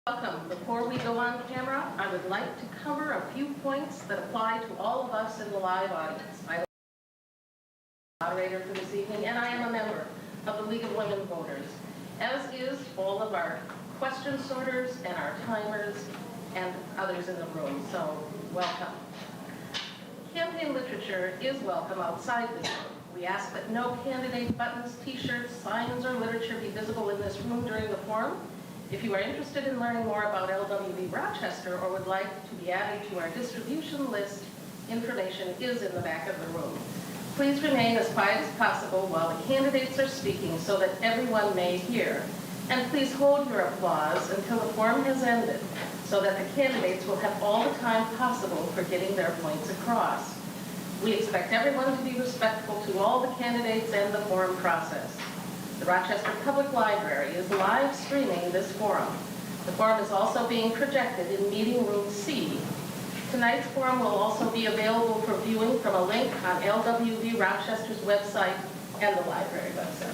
Welcome. Before we go on camera, I would like to cover a few points that apply to all of us in the live audience. I'm the moderator for this evening, and I am a member of the League of Women Voters, as is all of our question sorters and our timers and others in the room, so welcome. Campaign literature is welcome outside this room. We ask that no candidate buttons, t-shirts, signs, or literature be visible in this room during the forum. If you are interested in learning more about LWV Rochester or would like to be added to our distribution list, information is in the back of the room. Please remain as quiet as possible while the candidates are speaking so that everyone may hear. And please hold your applause until the forum has ended so that the candidates will have all the time possible for getting their points across. We expect everyone to be respectful to all the candidates and the forum process. The Rochester Public Library is live streaming this forum. The forum is also being projected in Meeting Room C. Tonight's forum will also be available for viewing from a link on LWV Rochester's website and the library website.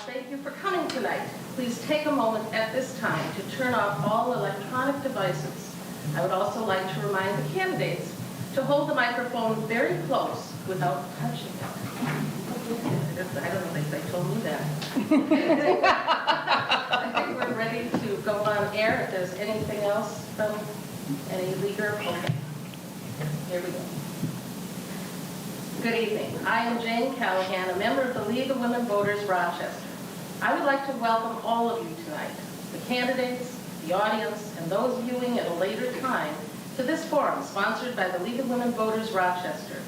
Thank you for coming tonight. Please take a moment at this time to turn off all electronic devices. I would also like to remind the candidates to hold the microphone very close without touching it. I don't think they told me that. I think we're ready to go on air. If there's anything else from any leader, okay. Here we go. Good evening. I am Jane Callahan, a member of the League of Women Voters Rochester. I would like to welcome all of you tonight, the candidates, the audience, and those viewing at a later time, to this forum sponsored by the League of Women Voters Rochester.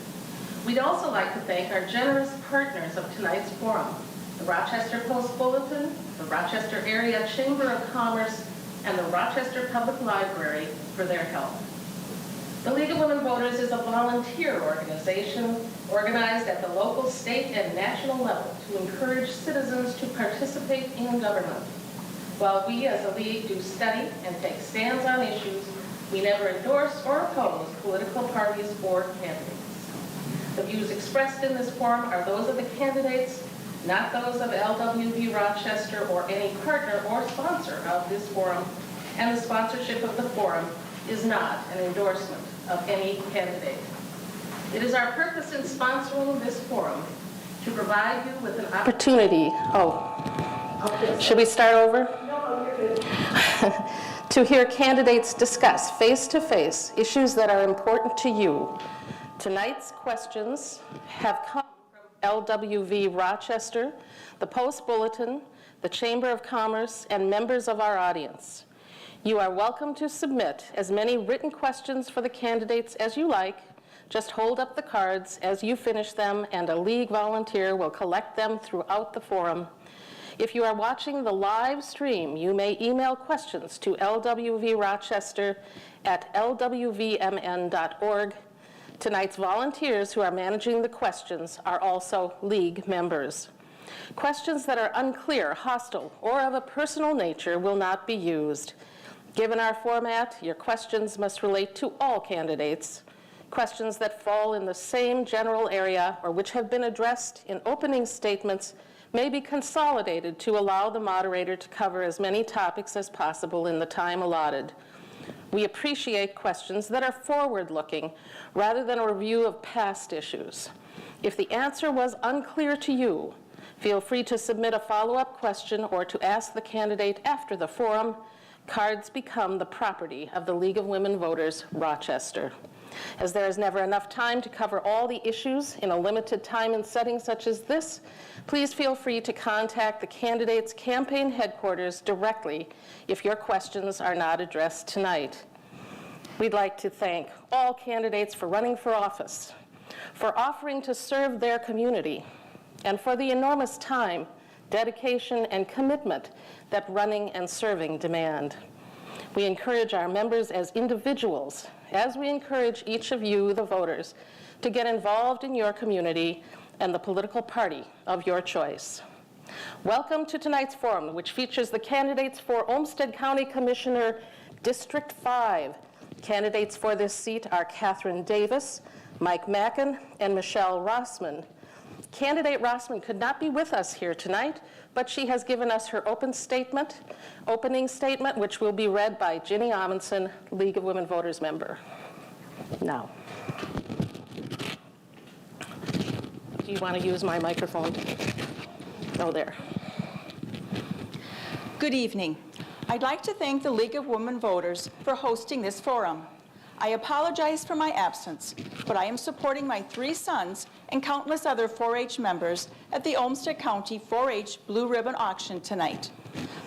We'd also like to thank our generous partners of tonight's forum, the Rochester Post-Bulletin, the Rochester Area Chamber of Commerce, and the Rochester Public Library for their help. The League of Women Voters is a volunteer organization organized at the local, state, and national level to encourage citizens to participate in government. While we as a league do study and take stands on issues, we never endorse or oppose political parties or candidates. The views expressed in this forum are those of the candidates, not those of LWV Rochester or any partner or sponsor of this forum, and the sponsorship of the forum is not an endorsement of any candidate. It is our purpose in sponsoring this forum to provide you with an opportunity. Should we start over? No, you're good. To hear candidates discuss face-to-face issues that are important to you. Tonight's questions have come from LWV Rochester, the Post-Bulletin, the Chamber of Commerce, and members of our audience. You are welcome to submit as many written questions for the candidates as you like. Just hold up the cards as you finish them, and a league volunteer will collect them throughout the forum. If you are watching the live stream, you may email questions to lwvrochester at lwvmn.org. Tonight's volunteers who are managing the questions are also league members. Questions that are unclear, hostile, or of a personal nature will not be used. Given our format, your questions must relate to all candidates. Questions that fall in the same general area or which have been addressed in opening statements may be consolidated to allow the moderator to cover as many topics as possible in the time allotted. We appreciate questions that are forward-looking rather than a review of past issues. If the answer was unclear to you, feel free to submit a follow-up question or to ask the candidate after the forum. Cards become the property of the League of Women Voters Rochester. As there is never enough time to cover all the issues in a limited time and setting such as this, please feel free to contact the candidate's campaign headquarters directly if your questions are not addressed tonight. We'd like to thank all candidates for running for office, for offering to serve their community, and for the enormous time, dedication, and commitment that running and serving demand. We encourage our members as individuals, as we encourage each of you, the voters, to get involved in your community and the political party of your choice. Welcome to tonight's forum, which features the candidates for Olmsted County Commissioner District 5. Candidates for this seat are Catherine Davis, Mike Mackin, and Michelle Rossman. Candidate Rossman could not be with us here tonight, but she has given us her opening statement, which will be read by Ginny Amundson, League of Women Voters member. Now, do you want to use my microphone? Oh, there. Good evening. I'd like to thank the League of Women Voters for hosting this forum. I apologize for my absence, but I am supporting my 3 sons and countless other 4-H members at the Olmsted County 4-H Blue Ribbon Auction tonight.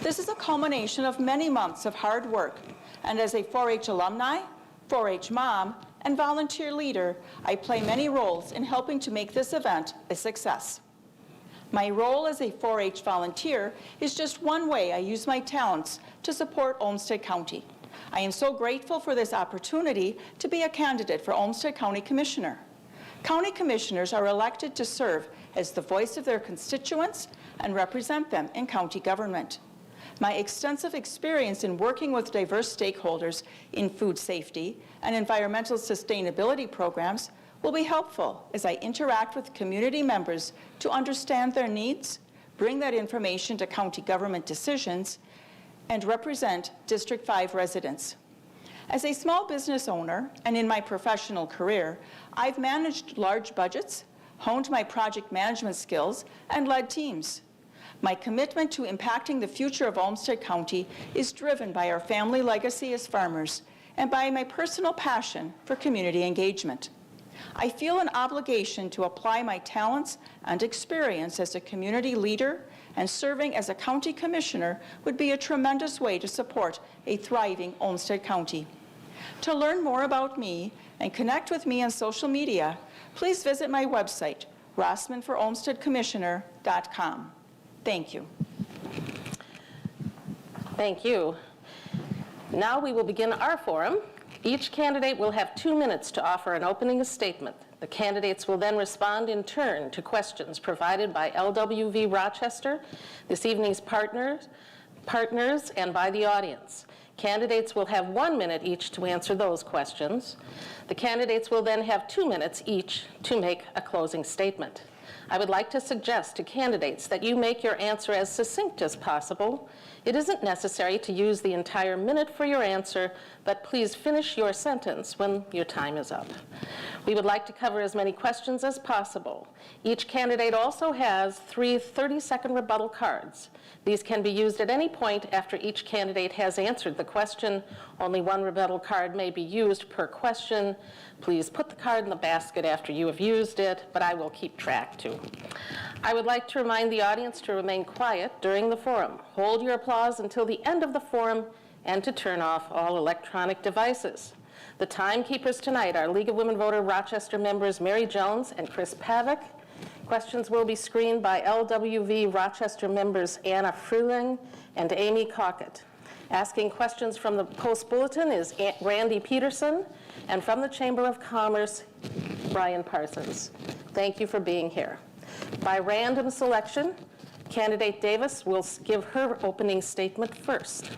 This is a culmination of many months of hard work, and as a 4-H alumni, 4-H mom, and volunteer leader, I play many roles in helping to make this event a success. My role as a 4-H volunteer is just one way I use my talents to support Olmsted County. I am so grateful for this opportunity to be a candidate for Olmsted County Commissioner. County commissioners are elected to serve as the voice of their constituents and represent them in county government. My extensive experience in working with diverse stakeholders in food safety and environmental sustainability programs will be helpful as I interact with community members to understand their needs, bring that information to county government decisions, and represent District 5 residents. As a small business owner and in my professional career, I've managed large budgets, honed my project management skills, and led teams. My commitment to impacting the future of Olmsted County is driven by our family legacy as farmers and by my personal passion for community engagement. I feel an obligation to apply my talents and experience as a community leader, and serving as a county commissioner would be a tremendous way to support a thriving Olmsted County. To learn more about me and connect with me on social media, please visit my website, rossmanforolmstedcommissioner.com. Thank you. Thank you. Now we will begin our forum. Each candidate will have 2 minutes to offer an opening statement. The candidates will then respond in turn to questions provided by LWV Rochester, this evening's partners, and by the audience. Candidates will have 1 minute each to answer those questions. The candidates will then have 2 minutes each to make a closing statement. I would like to suggest to candidates that you make your answer as succinct as possible. It isn't necessary to use the entire minute for your answer, but please finish your sentence when your time is up. We would like to cover as many questions as possible. Each candidate also has 3 30-second rebuttal cards. These can be used at any point after each candidate has answered the question. Only 1 rebuttal card may be used per question. Please put the card in the basket after you have used it, but I will keep track too. I would like to remind the audience to remain quiet during the forum. Hold your applause until the end of the forum and to turn off all electronic devices. The timekeepers tonight are League of Women Voter Rochester members Mary Jones and Chris Pavick. Questions will be screened by LWV Rochester members Anna Fruling and Amy Cockett. Asking questions from the Post Bulletin is Randy Peterson, and from the Chamber of Commerce, Brian Parsons. Thank you for being here. By random selection, candidate Davis will give her opening statement first.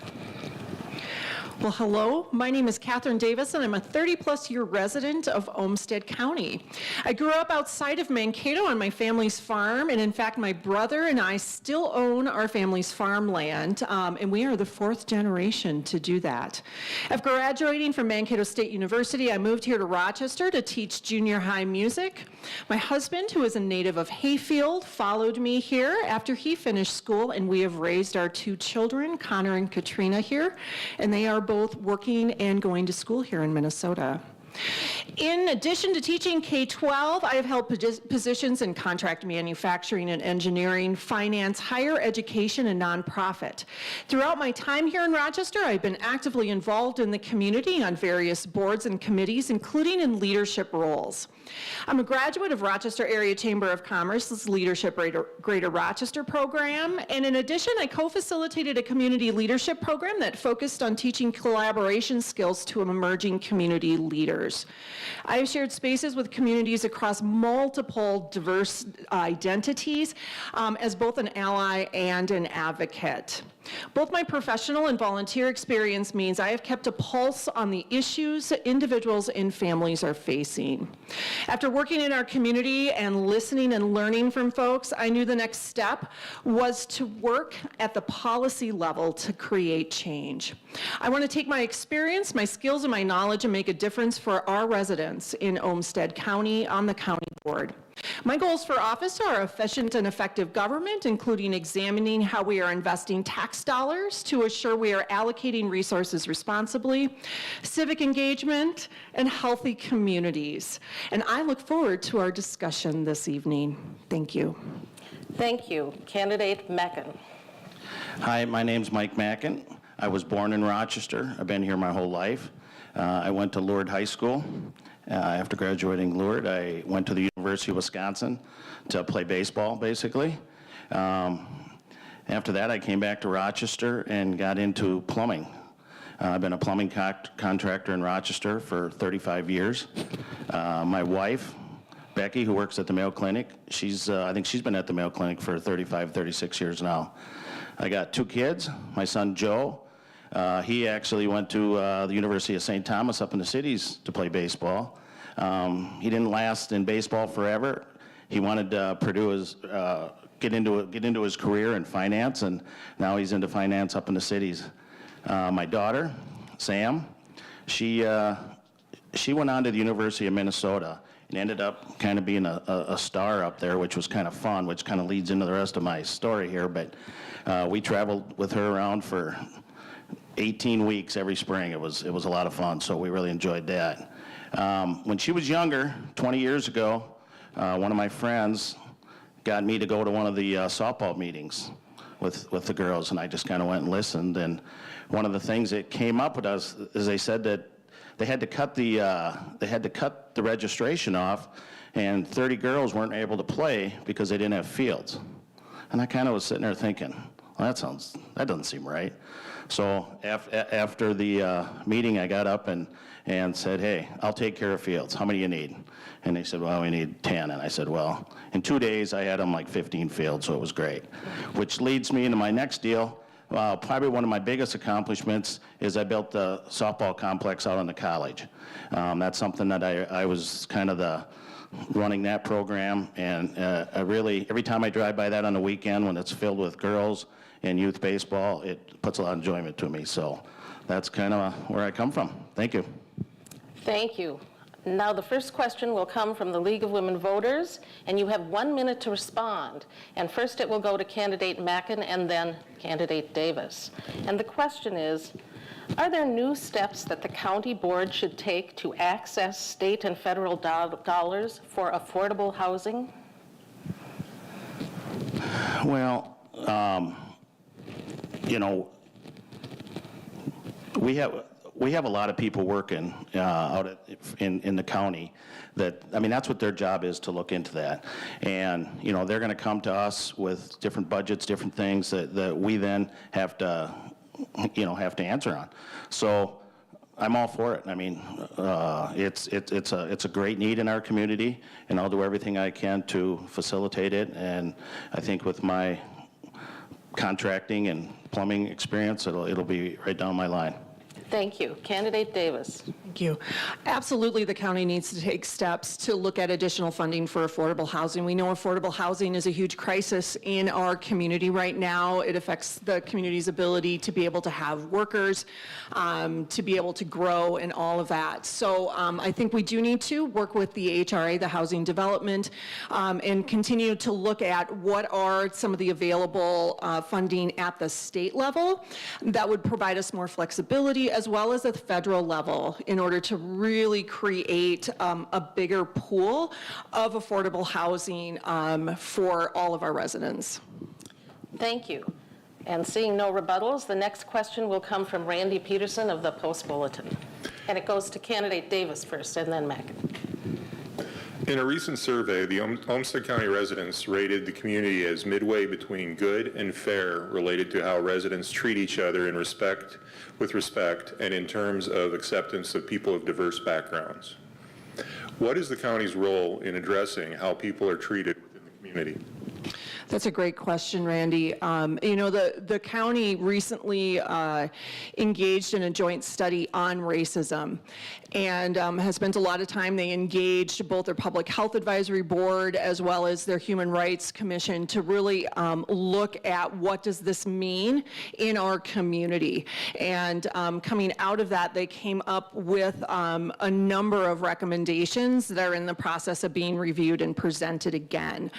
Well, hello, my name is Catherine Davis, and I'm a 30-plus year resident of Olmsted County. I grew up outside of Mankato on my family's farm, and in fact, my brother and I still own our family's farmland, and we are the 4th generation to do that. After graduating from Mankato State University, I moved here to Rochester to teach junior high music. My husband, who is a native of Hayfield, followed me here after he finished school, and we have raised our 2 children, Connor and Katrina, here, and they are both working and going to school here in Minnesota. In addition to teaching K-12, I have held positions in contract manufacturing and engineering, finance, higher education, and nonprofit. Throughout my time here in Rochester, I've been actively involved in the community on various boards and committees, including in leadership roles. I'm a graduate of Rochester Area Chamber of Commerce's Leadership Greater Rochester program, and in addition, I co-facilitated a community leadership program that focused on teaching collaboration skills to emerging community leaders. years. I have shared spaces with communities across multiple diverse identities as both an ally and an advocate. Both my professional and volunteer experience means I have kept a pulse on the issues individuals and families are facing. After working in our community and listening and learning from folks, I knew the next step was to work at the policy level to create change. I want to take my experience, my skills, and my knowledge and make a difference for our residents in Olmsted County on the county board. My goals for office are efficient and effective government, including examining how we are investing tax dollars to assure we are allocating resources responsibly, civic engagement, and healthy communities. And I look forward to our discussion this evening. Thank you. Thank you. Candidate Mackin. Hi, my name's Mike Mackin. I was born in Rochester. I've been here my whole life. I went to Lourdes High School. After graduating Lourdes, I went to the University of Wisconsin to play baseball, basically. After that, I came back to Rochester and got into plumbing. I've been a plumbing contractor in Rochester for 35 years. My wife, Becky, who works at the Mayo Clinic, I think she's been at the Mayo Clinic for 35, 36 years now. I got 2 kids. My son, Joe, he actually went to the University of St. Thomas up in the cities to play baseball. He didn't last in baseball forever. He wanted to get into his career in finance, and now he's into finance up in the cities. My daughter, Sam, she went on to the University of Minnesota and ended up kind of being a star up there, which was kind of fun, which kind of leads into the rest of my story here. But we traveled with her around for 18 weeks every spring. It was a lot of fun, so we really enjoyed that. When she was younger, 20 years ago, one of my friends got me to go to one of the softball meetings with the girls, and I just kind of went and listened. And one of the things that came up with us is they said that they had to cut the registration off, and 30 girls weren't able to play because they didn't have fields. And I kind of was sitting there thinking, well, that doesn't seem right. So after the meeting, I got up and said, hey, I'll take care of fields. How many do you need? And they said, well, we need 10. And I said, well, in 2 days, I had them like 15 fields, so it was great. Which leads me into my next deal. Probably one of my biggest accomplishments is I built the softball complex out on the college. That's something that I was kind of running that program, and I really, every time I drive by that on the weekend when it's filled with girls and youth baseball, it puts a lot of enjoyment to me. So that's kind of where I come from. Thank you. Thank you. Now the first question will come from the League of Women Voters, and you have 1 minute to respond. And first it will go to candidate Mackin and then candidate Davis. And the question is, are there new steps that the county board should take to access state and federal dollars for affordable housing? Well, you know, we have a lot of people working out in the county that, I mean, that's what their job is, to look into that. And, you know, they're going to come to us with different budgets, different things that we then have to answer on. So I'm all for it. I mean, it's a great need in our community, and I'll do everything I can to facilitate it. And I think with my contracting and plumbing experience, it'll be right down my line. Thank you. Candidate Davis. Thank you. Absolutely, the county needs to take steps to look at additional funding for affordable housing. We know affordable housing is a huge crisis in our community right now. It affects the community's ability to be able to have workers, to be able to grow, and all of that. So I think we do need to work with the HRA, the Housing Development, and continue to look at what are some of the available funding at the state level that would provide us more flexibility, as well as at the federal level, in order to really create a bigger pool of affordable housing for all of our residents. Thank you. And seeing no rebuttals, the next question will come from Randy Peterson of the Post Bulletin. And it goes to candidate Davis first, and then Mackin. In a recent survey, the Olmsted County residents rated the community as midway between good and fair related to how residents treat each other with respect, and in terms of acceptance of people of diverse backgrounds. What is the county's role in addressing how people are treated within the community? That's a great question, Randy. You know, the county recently engaged in a joint study on racism and has spent a lot of time. They engaged both their Public Health Advisory Board as well as their Human Rights Commission to really look at what does this mean in our community. And coming out of that, they came up with a number of recommendations that are in the process of being reviewed and presented again.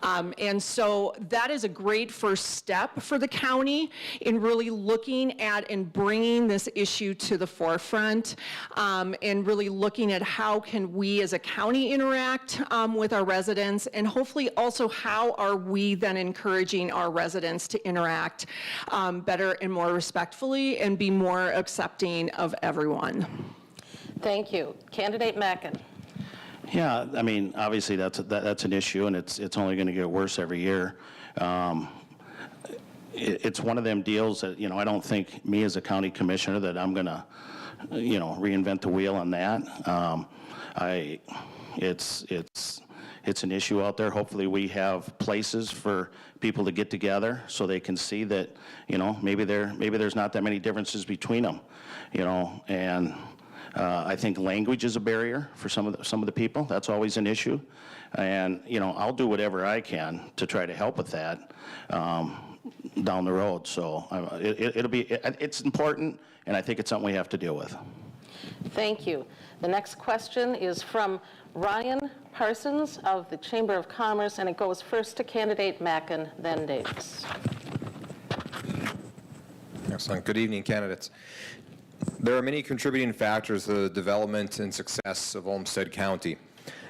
And so that is a great first step for the county in really looking at and bringing this issue to the forefront, and really looking at how can we as a county interact with our residents, and hopefully also how are we then encouraging our residents to interact better and more respectfully and be more accepting of everyone. Thank you. Candidate Mackin. Yeah, I mean, obviously that's an issue, and it's only going to get worse every year. It's one of them deals that, you know, I don't think me as a county commissioner that I'm going to, you know, reinvent the wheel on that. It's an issue out there. Hopefully we have places for people to get together so they can see that, you know, maybe there's not that many differences between them, you know, and I think language is a barrier for some of the people. That's always an issue, and you know, I'll do whatever I can to try to help with that down the road. So it's important, and I think it's something we have to deal with. Thank you. The next question is from Ryan Parsons of the Chamber of Commerce, and it goes first to candidate Mackin, then Davis. Excellent. Good evening, candidates. There are many contributing factors to the development and success of Olmsted County,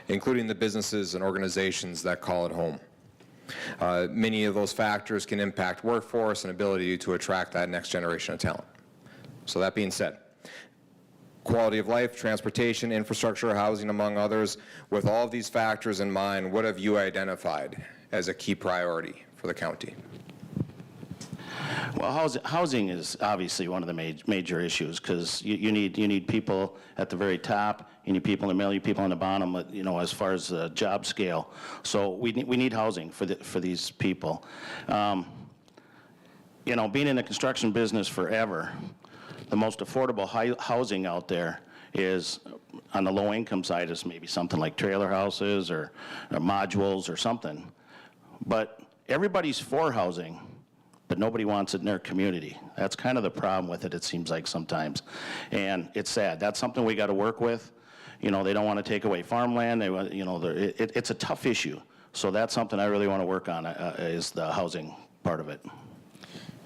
including the businesses and organizations that call it home. Many of those factors can impact workforce and ability to attract that next generation of talent. So that being said, quality of life, transportation, infrastructure, housing, among others, with all of these factors in mind, what have you identified as a key priority for the county? Well, housing is obviously one of the major issues, because you need people at the very top, you need people in the middle, you need people on the bottom, you know, as far as the job scale. So we need housing for these people. You know, being in the construction business forever, the most affordable housing out there is on the low income side is maybe something like trailer houses or modules or something. But everybody's for housing, but nobody wants it in their community. That's kind of the problem with it seems like sometimes. And it's sad. That's something we got to work with. You know, they don't want to take away farmland. They want, you know, it's a tough issue. So that's something I really want to work on, is the housing part of it.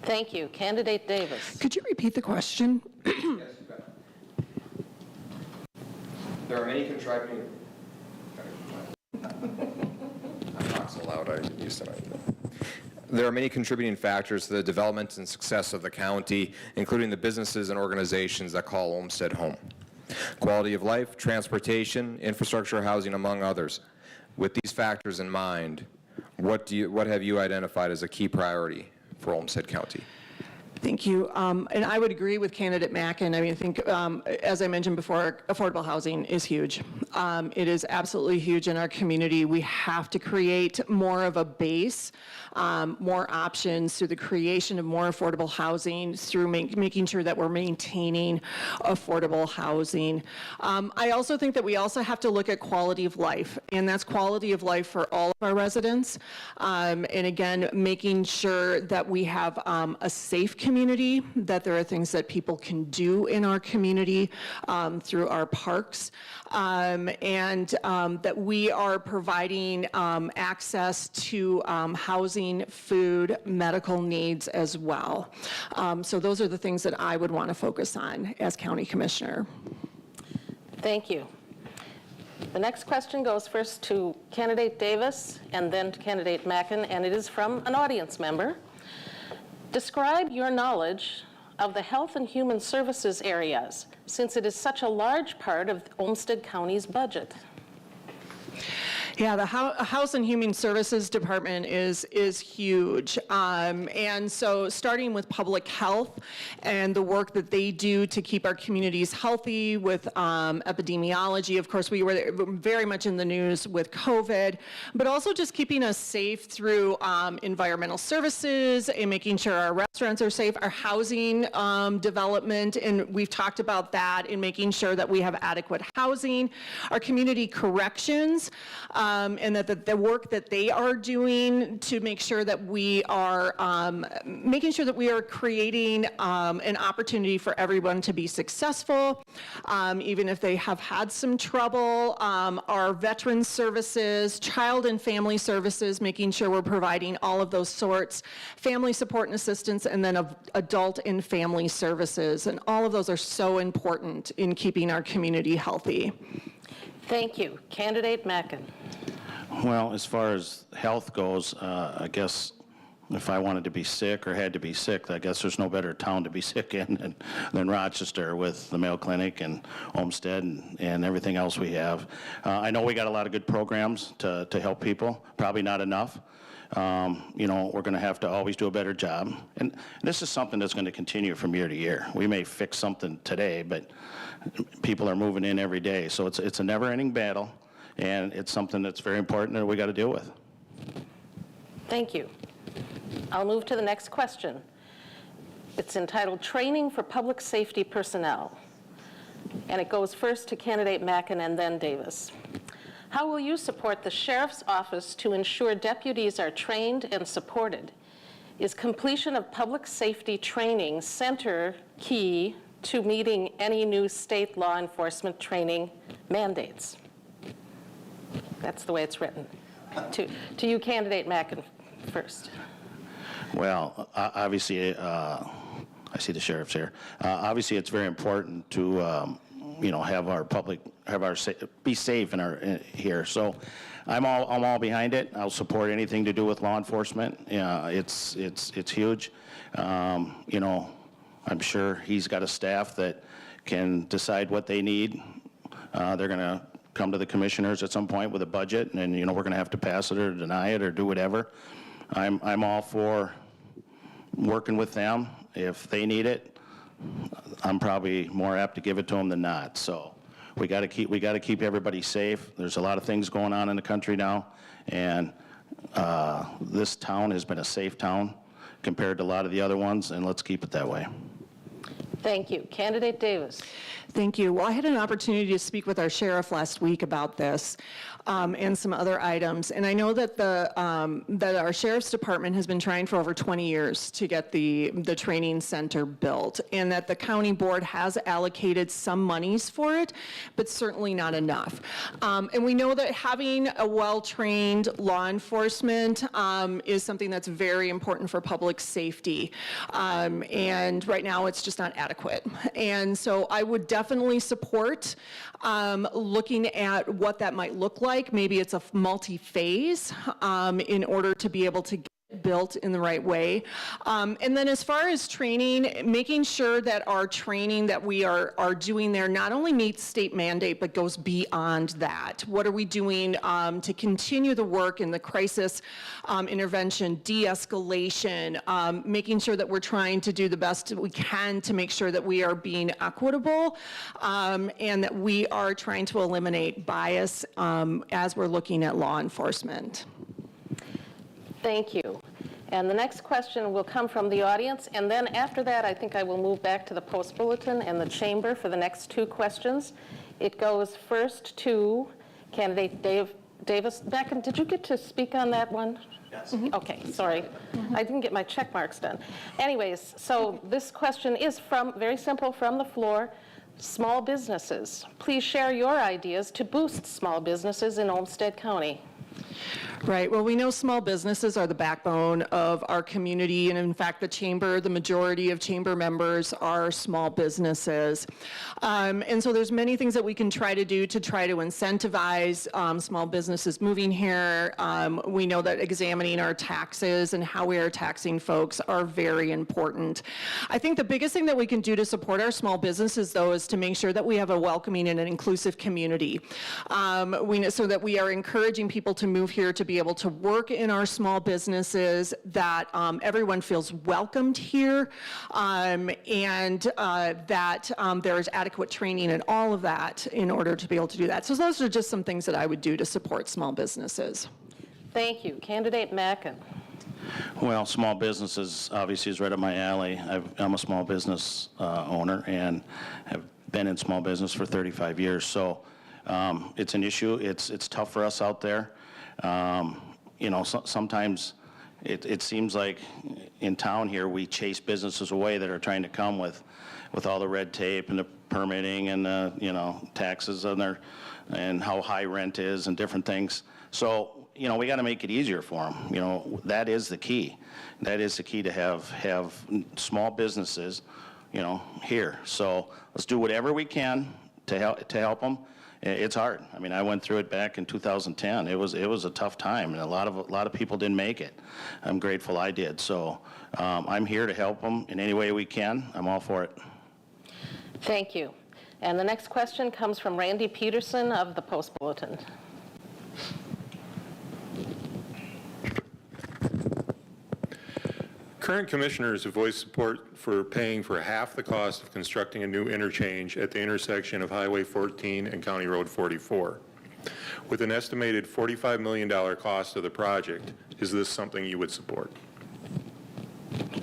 Thank you. Candidate Davis. Could you repeat the question? Yes, you bet. There are many contributing... I'm not so loud, I used to know. There are many contributing factors to the development and success of the county, including the businesses and organizations that call Olmsted home. Quality of life, transportation, infrastructure, housing, among others. With these factors in mind, what have you identified as a key priority for Olmsted County? Thank you. And I would agree with candidate Mackin. I mean, I think, as I mentioned before, affordable housing is huge. It is absolutely huge in our community. We have to create more of a base, more options through the creation of more affordable housing, through making sure that we're maintaining affordable housing. I also think that we also have to look at quality of life, and that's quality of life for all of our residents. And again, making sure that we have a safe community, that there are things that people can do in our community through our parks, and that we are providing access to housing, food, medical needs as well. So those are the things that I would want to focus on as county commissioner. Thank you. The next question goes first to candidate Davis and then to candidate Mackin, and it is from an audience member. Describe your knowledge of the health and human services areas, since it is such a large part of Olmsted County's budget. Yeah, the House and Human Services Department is huge. And so starting with public health and the work that they do to keep our communities healthy with epidemiology. Of course, we were very much in the news with COVID, but also just keeping us safe through environmental services and making sure our restaurants are safe, our housing development, and we've talked about that, in making sure that we have adequate housing, our community corrections, and that the work that they are doing to make sure that we are creating an opportunity for everyone to be successful, even if they have had some trouble. Our veteran services, child and family services, making sure we're providing all of those sorts, family support and assistance, and then adult and family services. And all of those are so important in keeping our community healthy. Thank you. Candidate Mackin. Well, as far as health goes, I guess if I wanted to be sick or had to be sick, I guess there's no better town to be sick in than Rochester, with the Mayo Clinic and Olmsted and everything else we have. I know we got a lot of good programs to help people, probably not enough. We're going to have to always do a better job. And this is something that's going to continue from year to year. We may fix something today, but people are moving in every day. So it's a never-ending battle, and it's something that's very important that we got to deal with. Thank you. I'll move to the next question. It's entitled Training for Public Safety Personnel. And it goes first to candidate Mackin and then Davis. How will you support the Sheriff's Office to ensure deputies are trained and supported? Is completion of public safety training center key to meeting any new state law enforcement training mandates? That's the way it's written. To you, candidate Mackin, first. Well, obviously, I see the sheriff's here. Obviously, it's very important to, have our public, be safe here. So, I'm all behind it. I'll support anything to do with law enforcement. It's huge. I'm sure he's got a staff that can decide what they need. They're going to come to the commissioners at some point with a budget, and we're going to have to pass it or deny it or do whatever. I'm all for working with them. If they need it, I'm probably more apt to give it to them than not. So we got to keep everybody safe. There's a lot of things going on in the country now, and this town has been a safe town compared to a lot of the other ones, and let's keep it that way. Thank you. Candidate Davis. Thank you. Well, I had an opportunity to speak with our sheriff last week about this and some other items. And I know that that our sheriff's department has been trying for over 20 years to get the training center built, and that the county board has allocated some monies for it, but certainly not enough. And we know that having a well-trained law enforcement is something that's very important for public safety. And right now it's just not adequate. And so I would definitely support looking at what that might look like. Maybe it's a multi-phase in order to be able to get built in the right way. And then as far as training, making sure that our training that we are doing there not only meets state mandate, but goes beyond that. What are we doing to continue the work in the crisis intervention, de-escalation, making sure that we're trying to do the best we can to make sure that we are being equitable and that we are trying to eliminate bias as we're looking at law enforcement. Thank you. And the next question will come from the audience, and then after that, I think I will move back to the Post Bulletin and the Chamber for the next two questions. It goes first to candidate Davis. Mackin, did you get to speak on that one? Yes. Okay, sorry. I didn't get my check marks done. Anyways, so this question is very simple, from the floor. Small businesses. Please share your ideas to boost small businesses in Olmsted County. Right. Well, we know small businesses are the backbone of our community, and in fact, the majority of chamber members are small businesses. And so there's many things that we can try to do to try to incentivize small businesses moving here. We know that examining our taxes and how we are taxing folks are very important. I think the biggest thing that we can do to support our small businesses, though, is to make sure that we have a welcoming and an inclusive community. So that we are encouraging people to move here to be able to work in our small businesses, that everyone feels welcomed here, and that there's adequate training and all of that in order to be able to do that. So those are just some things that I would do to support small businesses. Thank you. Candidate Mackin. Well, small businesses obviously is right up my alley. I'm a small business owner and have been in small business for 35 years. So it's an issue. It's tough for us out there. Sometimes it seems like in town here we chase businesses away that are trying to come with all the red tape and the permitting and the taxes on their, and how high rent is and different things. So we got to make it easier for them. That is the key. That is the key to have small businesses here. So let's do whatever we can to help them. It's hard. I mean, I went through it back in 2010. It was a tough time, and a lot of people didn't make it. I'm grateful I did. So I'm here to help them in any way we can. I'm all for it. Thank you. And the next question comes from Randy Peterson of the Post Bulletin. Current commissioners have voiced support for paying for half the cost of constructing a new interchange at the intersection of Highway 14 and County Road 44. With an estimated $45 million cost of the project, is this something you would support?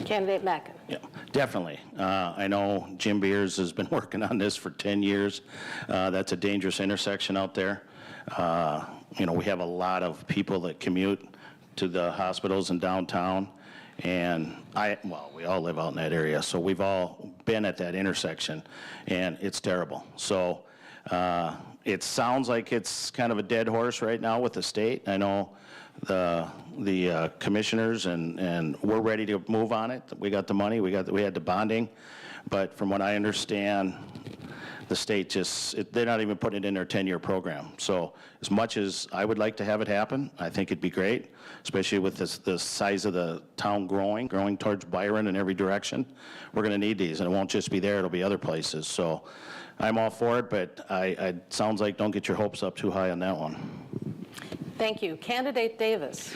Candidate Mackin. Yeah, definitely. I know Jim Beers has been working on this for 10 years. That's a dangerous intersection out there. We have a lot of people that commute to the hospitals in downtown. And we all live out in that area, so we've all been at that intersection, and it's terrible. So it sounds like it's kind of a dead horse right now with the state. I know the commissioners and we're ready to move on it. We got the money, we had the bonding, but from what I understand, the state they're not even putting it in their 10-year program. So as much as I would like to have it happen, I think it'd be great, especially with the size of the town growing towards Byron in every direction. We're going to need these, and it won't just be there, it'll be other places. So I'm all for it, but it sounds like don't get your hopes up too high on that one. Thank you. Candidate Davis.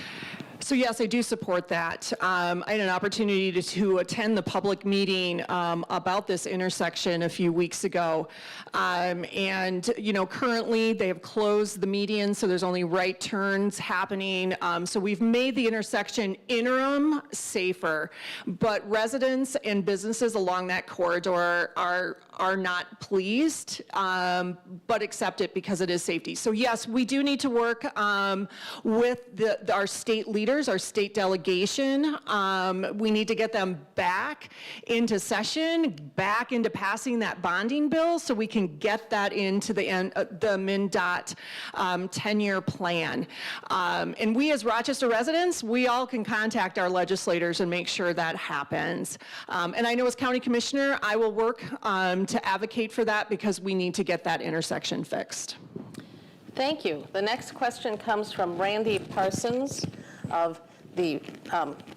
So yes, I do support that. I had an opportunity to attend the public meeting about this intersection a few weeks ago. And currently they have closed the median, so there's only right turns happening. So we've made the intersection interim safer, but residents and businesses along that corridor are not pleased, but accept it because it is safety. So yes, we do need to work with our state leaders, our state delegation. We need to get them back into session, back into passing that bonding bill so we can get that into the MnDOT 10-year plan. And we as Rochester residents, we all can contact our legislators and make sure that happens. And I know as county commissioner, I will work to advocate for that because we need to get that intersection fixed. Thank you. The next question comes from Randy Parsons of the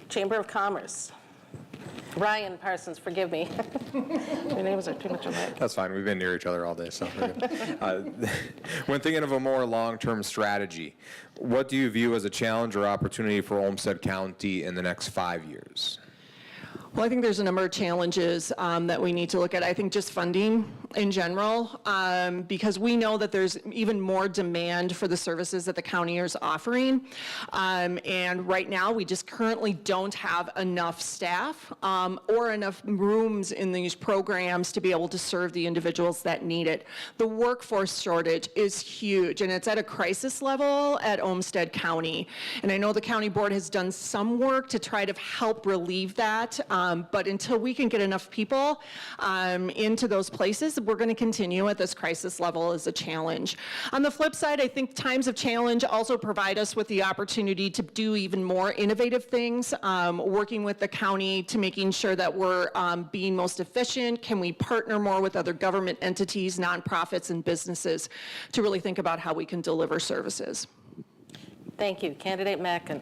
Chamber of Commerce. Ryan Parsons, forgive me. Your names are too much alike. That's fine. We've been near each other all day, so we're good. When thinking of a more long-term strategy, what do you view as a challenge or opportunity for Olmsted County in the next 5 years? Well, I think there's a number of challenges that we need to look at. I think just funding in general, because we know that there's even more demand for the services that the county is offering. And right now, we just currently don't have enough staff or enough rooms in these programs to be able to serve the individuals that need it. The workforce shortage is huge, and it's at a crisis level at Olmsted County. And I know the county board has done some work to try to help relieve that. But until we can get enough people into those places, we're going to continue at this crisis level is a challenge. On the flip side, I think times of challenge also provide us with the opportunity to do even more innovative things, working with the county to making sure that we're being most efficient. Can we partner more with other government entities, nonprofits, and businesses to really think about how we can deliver services? Thank you. Candidate Mackin.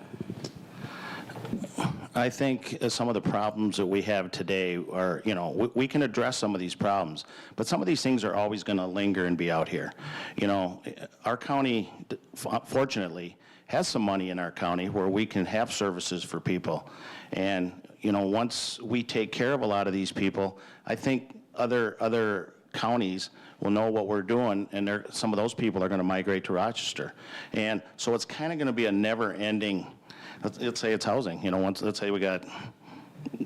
I think some of the problems that we have today are, you know, we can address some of these problems, but some of these things are always going to linger and be out here. You know, our county, fortunately, has some money in our county where we can have services for people. And, you know, once we take care of a lot of these people, I think other counties will know what we're doing, and some of those people are going to migrate to Rochester. And so it's kind of going to be a never-ending, let's say it's housing. You know, let's say we got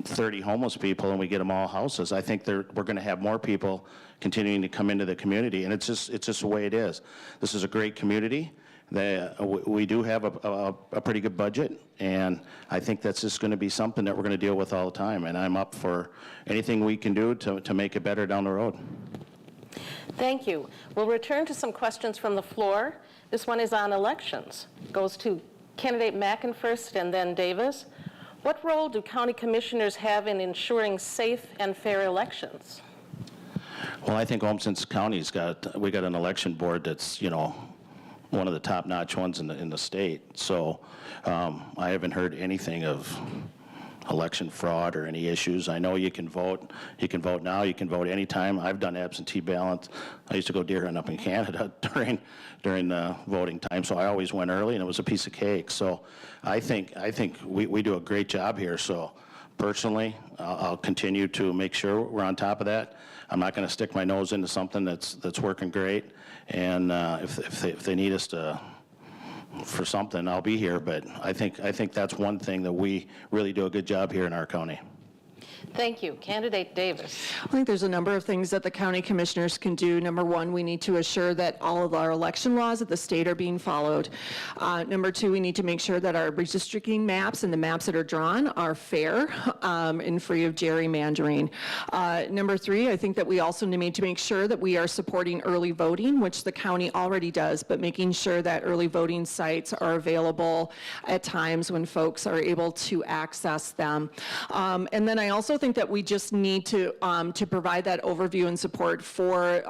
30 homeless people and we get them all houses. I think we're going to have more people continuing to come into the community, and it's just the way it is. This is a great community. We do have a pretty good budget, and I think that's just going to be something that we're going to deal with all the time, and I'm up for anything we can do to make it better down the road. Thank you. We'll return to some questions from the floor. This one is on elections. Goes to Candidate Mackin first and then Davis. What role do county commissioners have in ensuring safe and fair elections? Well, I think Olmsted County's we got an election board that's, you know, one of the top-notch ones in the state. So I haven't heard anything of election fraud or any issues. I know you can vote. You can vote now. You can vote anytime. I've done absentee ballots. I used to go deer hunting up in Canada during the voting time, so I always went early, and it was a piece of cake. So I think we do a great job here. So personally, I'll continue to make sure we're on top of that. I'm not going to stick my nose into something that's working great. And if they need us for something, I'll be here. But I think that's one thing that we really do a good job here in our county. Thank you. Candidate Davis. I think there's a number of things that the county commissioners can do. Number one, we need to assure that all of our election laws at the state are being followed. Number two, we need to make sure that our redistricting maps and the maps that are drawn are fair and free of gerrymandering. Number three, I think that we also need to make sure that we are supporting early voting, which the county already does, but making sure that early voting sites are available at times when folks are able to access them. And then I also think that we just need to provide that overview and support for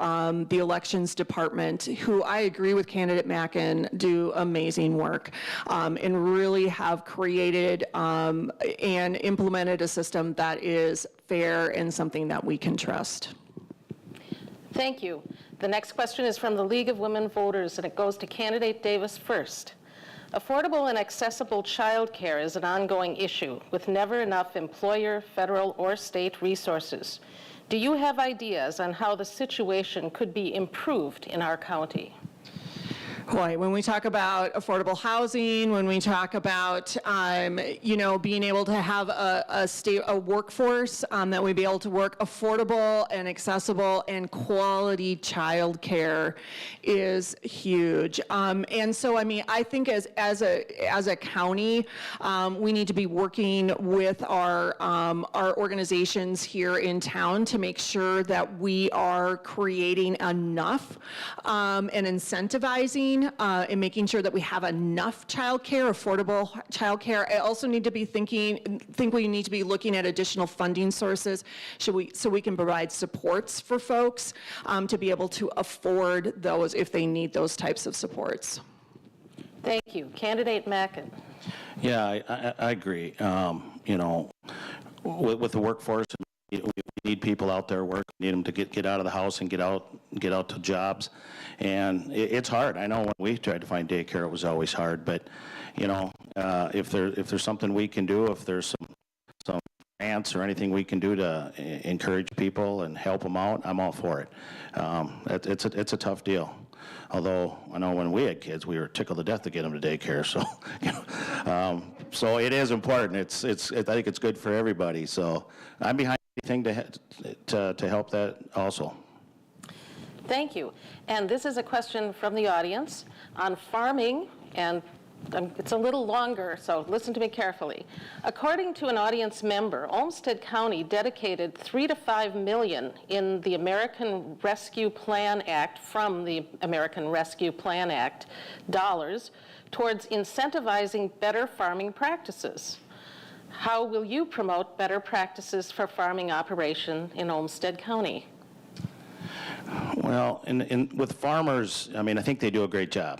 the elections department, who I agree with candidate Mackin do amazing work and really have created and implemented a system that is fair and something that we can trust. Thank you. The next question is from the League of Women Voters, and it goes to Candidate Davis first. Affordable and accessible childcare is an ongoing issue with never enough employer, federal, or state resources. Do you have ideas on how the situation could be improved in our county? Boy, when we talk about affordable housing, when we talk about, being able to have a workforce that we be able to work affordable and accessible and quality childcare is huge. And so, I mean, I think as a county, we need to be working with our organizations here in town to make sure that we are creating enough and incentivizing and making sure that we have enough childcare, affordable childcare. I also need to be think we need to be looking at additional funding sources so we can provide supports for folks to be able to afford those if they need those types of supports. Thank you. Candidate Mackin. Yeah, I agree. With the workforce, we need people out there working. We need them to get out of the house and get out to jobs. And it's hard. I know when we tried to find daycare, it was always hard. But, if there's something we can do, if there's some grants or anything we can do to encourage people and help them out, I'm all for it. It's a tough deal. Although I know when we had kids, we were tickled to death to get them to daycare. So, so it is important. I think it's good for everybody. So I'm behind anything to help that also. Thank you. And this is a question from the audience on farming and It's a little longer, so listen to me carefully. According to an audience member, Olmsted County dedicated $3 to $5 million in the American Rescue Plan Act, from the American Rescue Plan Act dollars, towards incentivizing better farming practices. How will you promote better practices for farming operation in Olmsted County? Well, with farmers, I mean, I think they do a great job.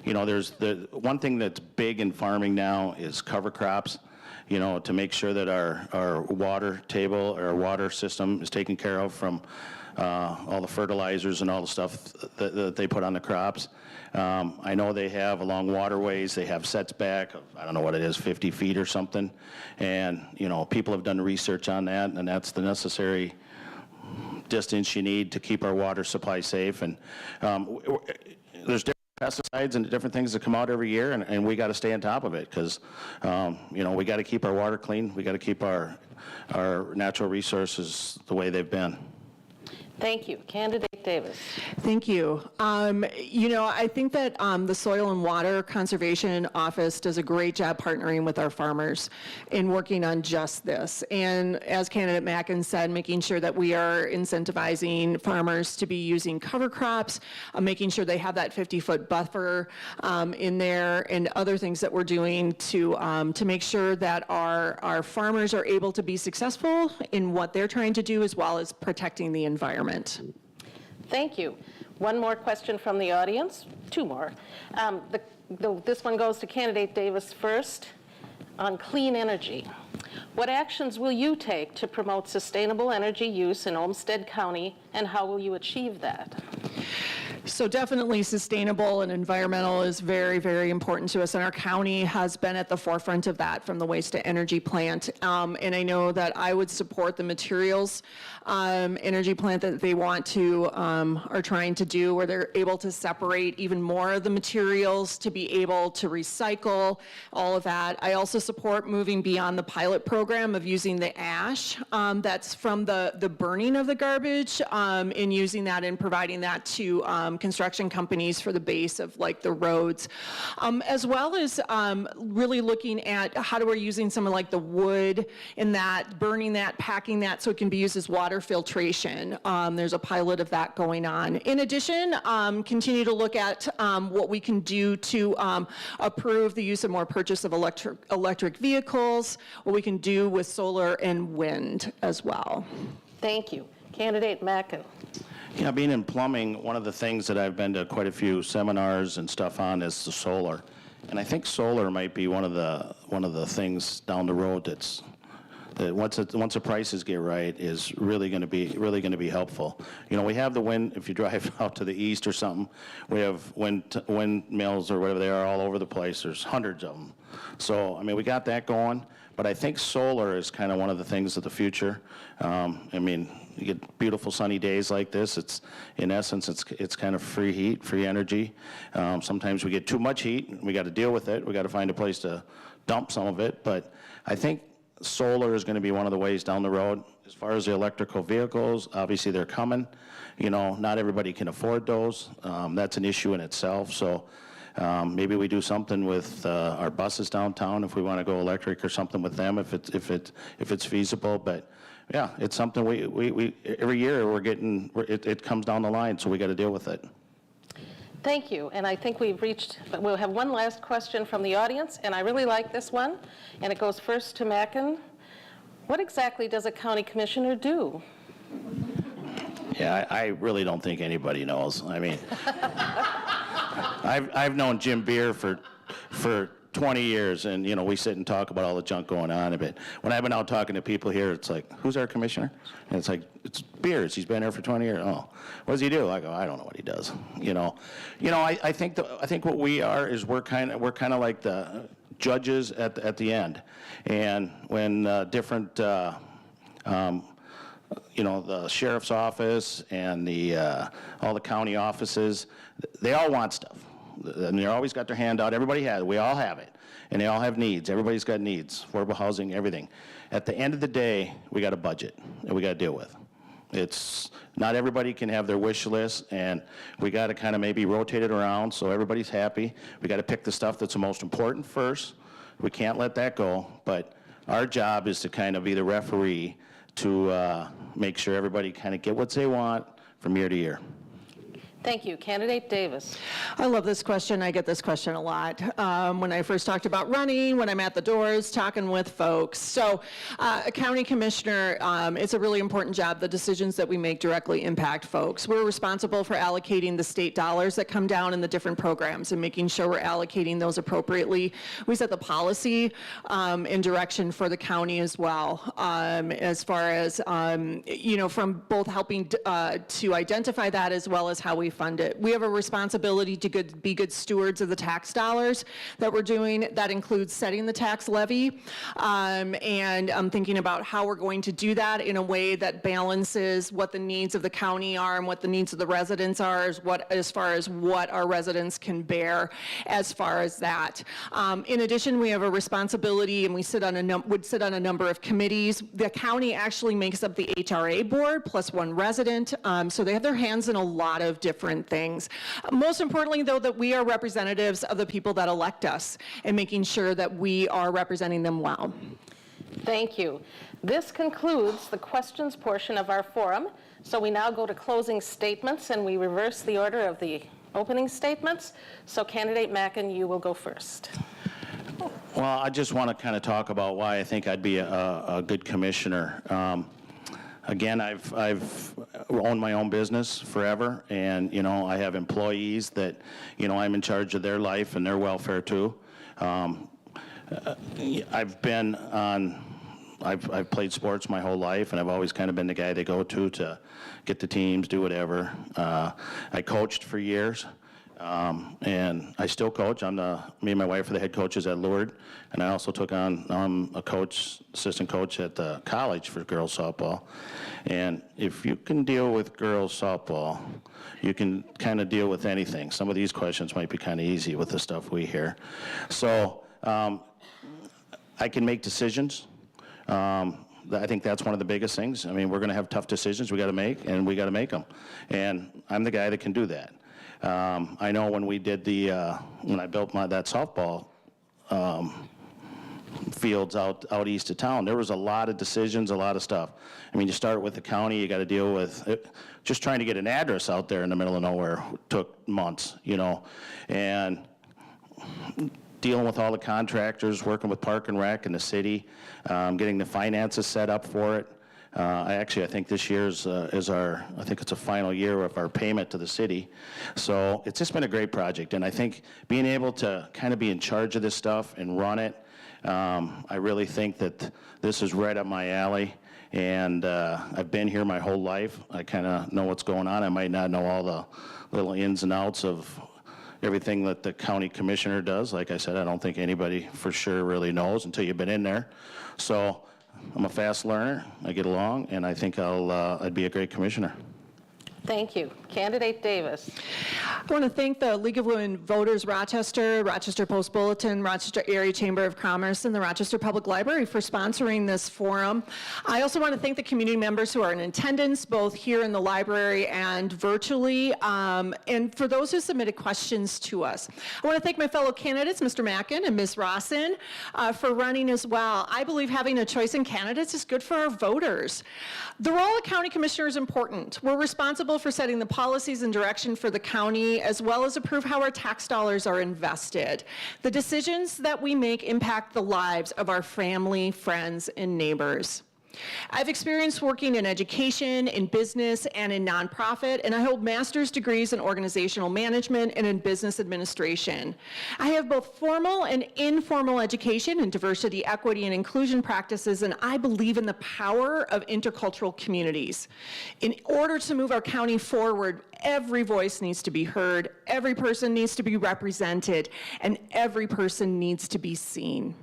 You know, there's the one thing that's big in farming now is cover crops, you know, to make sure that our water table, our water system is taken care of from all the fertilizers and all the stuff that they put on the crops. I know they have along waterways, they have sets back of, I don't know what it is, 50 feet or something. And, you know, people have done research on that, and that's the necessary distance you need to keep our water supply safe. And there's different pesticides and different things that come out every year, and we got to stay on top of it because, you know, we got to keep our water clean. We got to keep our natural resources the way they've been. Thank you. Candidate Davis. Thank you. You know, I think that the Soil and Water Conservation Office does a great job partnering with our farmers in working on just this. And as Candidate Mackin said, making sure that we are incentivizing farmers to be using cover crops, making sure they have that 50-foot buffer in there, and other things that we're doing to make sure that our farmers are able to be successful in what they're trying to do, as well as protecting the environment. Thank you. One more question from the audience. Two more. This one goes to Candidate Davis first on clean energy. What actions will you take to promote sustainable energy use in Olmsted County, and how will you achieve that? So definitely sustainable and environmental is very, very important to us, and our county has been at the forefront of that from the waste to energy plant. And I know that I would support the materials energy plant that they want to, are trying to do, where they're able to separate even more of the materials to be able to recycle all of that. I also support moving beyond the pilot program of using the ash that's from the burning of the garbage, and using that and providing that to construction companies for the base of like the roads, as well as really looking at how we're using some of like the wood in that, burning that, packing that so it can be used as water filtration. There's a pilot of that going on. In addition, continue to look at what we can do to approve the use of more purchase of electric vehicles, what we can do with solar and wind as well. Thank you. Candidate Mackin. Yeah, being in plumbing, one of the things that I've been to quite a few seminars and stuff on is the solar. And I think solar might be one of the things down the road that once the prices get right is really going to be helpful. You know, we have the wind. If you drive out to the east or something, we have windmills or whatever they are all over the place. There's hundreds of them. So I mean, we got that going. But I think solar is kind of one of the things of the future. I mean, you get beautiful sunny days like this. It's, in essence, it's kind of free heat, free energy. Sometimes we get too much heat. We got to deal with it. We got to find a place to dump some of it. But I think solar is going to be one of the ways down the road. As far as the electrical vehicles, obviously they're coming. You know, not everybody can afford those. That's an issue in itself. So maybe we do something with our buses downtown if we want to go electric, or something with them if it's feasible. But yeah, it's something we every year it comes down the line, so we got to deal with it. Thank you. And I think we'll have one last question from the audience, and I really like this one, and it goes first to Mackin. What exactly does a county commissioner do? Yeah, I really don't think anybody knows. I mean, I've known Jim Beer for 20 years, and you know, we sit and talk about all the junk going on. But when I've been out talking to people here, it's like, who's our commissioner? And it's like, it's Beers. He's been here for 20 years. Oh, what does he do? I go, I don't know what he does. You know, I think what we are is we're kind of like the judges at the end, and when different. You know, the sheriff's office and all the county offices, they all want stuff. And they always got their hand out. Everybody has it. We all have it. And they all have needs. Everybody's got needs. Affordable housing, everything. At the end of the day, we got a budget that we got to deal with. It's, not everybody can have their wish list, and we got to kind of maybe rotate it around so everybody's happy. We got to pick the stuff that's the most important first. We can't let that go, but our job is to kind of be the referee to make sure everybody kind of get what they want from year to year. Thank you. Candidate Davis. I love this question. I get this question a lot. When I first talked about running, when I'm at the doors, talking with folks. So a county commissioner, it's a really important job. The decisions that we make directly impact folks. We're responsible for allocating the state dollars that come down in the different programs and making sure we're allocating those appropriately. We set the policy and direction for the county as well, as far as, from both helping to identify that as well as how we fund it. We have a responsibility to be good stewards of the tax dollars that we're doing. That includes setting the tax levy and thinking about how we're going to do that in a way that balances what the needs of the county are and what the needs of the residents are, as far as what our residents can bear as far as that. In addition, we have a responsibility, and we would sit on a number of committees. The county actually makes up the HRA board plus one resident, so they have their hands in a lot of different things. Most importantly, though, that we are representatives of the people that elect us and making sure that we are representing them well. Thank you. This concludes the questions portion of our forum. So we now go to closing statements, and we reverse the order of the opening statements. So Candidate Mackin, you will go first. Well, I just want to kind of talk about why I think I'd be a good commissioner. Again, I've owned my own business forever, and I have employees that I'm in charge of their life and their welfare too. I've played sports my whole life, and I've always kind of been the guy they go to get the teams, do whatever. I coached for years. And I still coach. Me and my wife are the head coaches at Lourdes, and I also took on assistant coach at the college for girls softball. And if you can deal with girls softball, you can kind of deal with anything. Some of these questions might be kind of easy with the stuff we hear. So I can make decisions. I think that's one of the biggest things. I mean, we're going to have tough decisions we got to make, and we got to make them. And I'm the guy that can do that. I know when we did when I built that softball fields out east of town, there was a lot of decisions, a lot of stuff. I mean, you start with the county, you got to deal with it. Just trying to get an address out there in the middle of nowhere took months, and dealing with all the contractors, working with Park and Rec and the city, getting the finances set up for it. I think this year is it's a final year of our payment to the city. So it's just been a great project. And I think being able to kind of be in charge of this stuff and run it, I really think that this is right up my alley. And I've been here my whole life. I kind of know what's going on. I might not know all the little ins and outs of everything that the county commissioner does. Like I said, I don't think anybody for sure really knows until you've been in there. So I'm a fast learner, I get along, and I think I'd be a great commissioner. Thank you. Candidate Davis. I want to thank the League of Women Voters Rochester, Rochester Post-Bulletin, Rochester Area Chamber of Commerce, and the Rochester Public Library for sponsoring this forum. I also want to thank the community members who are in attendance, both here in the library and virtually, and for those who submitted questions to us. I want to thank my fellow candidates, Mr. Mackin and Ms. Rossin, for running as well. I believe having a choice in candidates is good for our voters. The role of county commissioner is important. We're responsible for setting the policies and direction for the county, as well as approve how our tax dollars are invested. The decisions that we make impact the lives of our family, friends, and neighbors. I've experienced working in education, in business, and in nonprofit, and I hold master's degrees in organizational management and in business administration. I have both formal and informal education in diversity, equity, and inclusion practices, and I believe in the power of intercultural communities. In order to move our county forward, every voice needs to be heard, every person needs to be represented, and every person needs to be seen.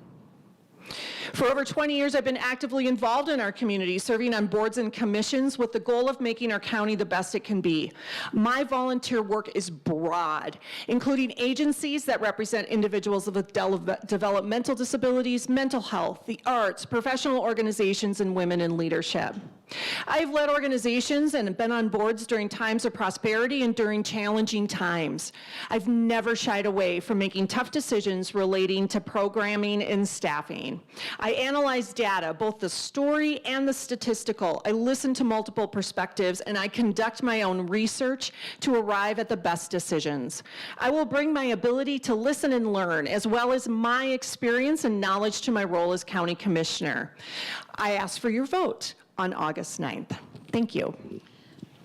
For over 20 years, I've been actively involved in our community, serving on boards and commissions with the goal of making our county the best it can be. My volunteer work is broad, including agencies that represent individuals with developmental disabilities, mental health, the arts, professional organizations, and women in leadership. I've led organizations and been on boards during times of prosperity and during challenging times. I've never shied away from making tough decisions relating to programming and staffing. I analyze data, both the story and the statistical. I listen to multiple perspectives, and I conduct my own research to arrive at the best decisions. I will bring my ability to listen and learn, as well as my experience and knowledge to my role as County Commissioner. I ask for your vote on August 9th. Thank you.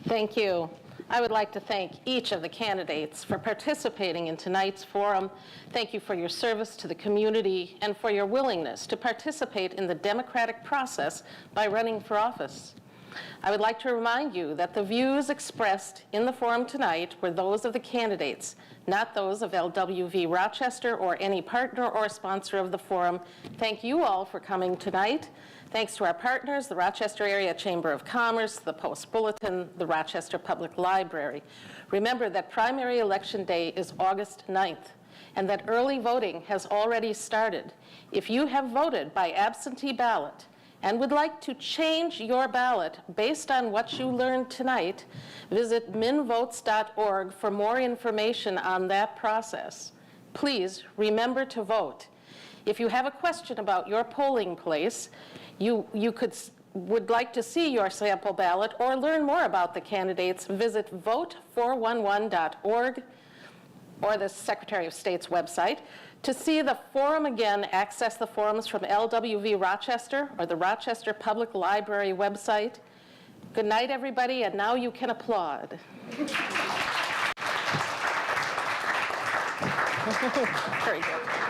Thank you. I would like to thank each of the candidates for participating in tonight's forum. Thank you for your service to the community and for your willingness to participate in the democratic process by running for office. I would like to remind you that the views expressed in the forum tonight were those of the candidates, not those of LWV Rochester or any partner or sponsor of the forum. Thank you all for coming tonight. Thanks to our partners, the Rochester Area Chamber of Commerce, the Post-Bulletin, the Rochester Public Library. Remember that primary election day is August 9th, and that early voting has already started. If you have voted by absentee ballot and would like to change your ballot based on what you learned tonight, visit minvotes.org for more information on that process. Please remember to vote. If you have a question about your polling place, you would like to see your sample ballot or learn more about the candidates, visit vote411.org or the Secretary of State's website. To see the forum again, access the forums from LWV Rochester or the Rochester Public Library website. Good night, everybody, and now you can applaud. Very good.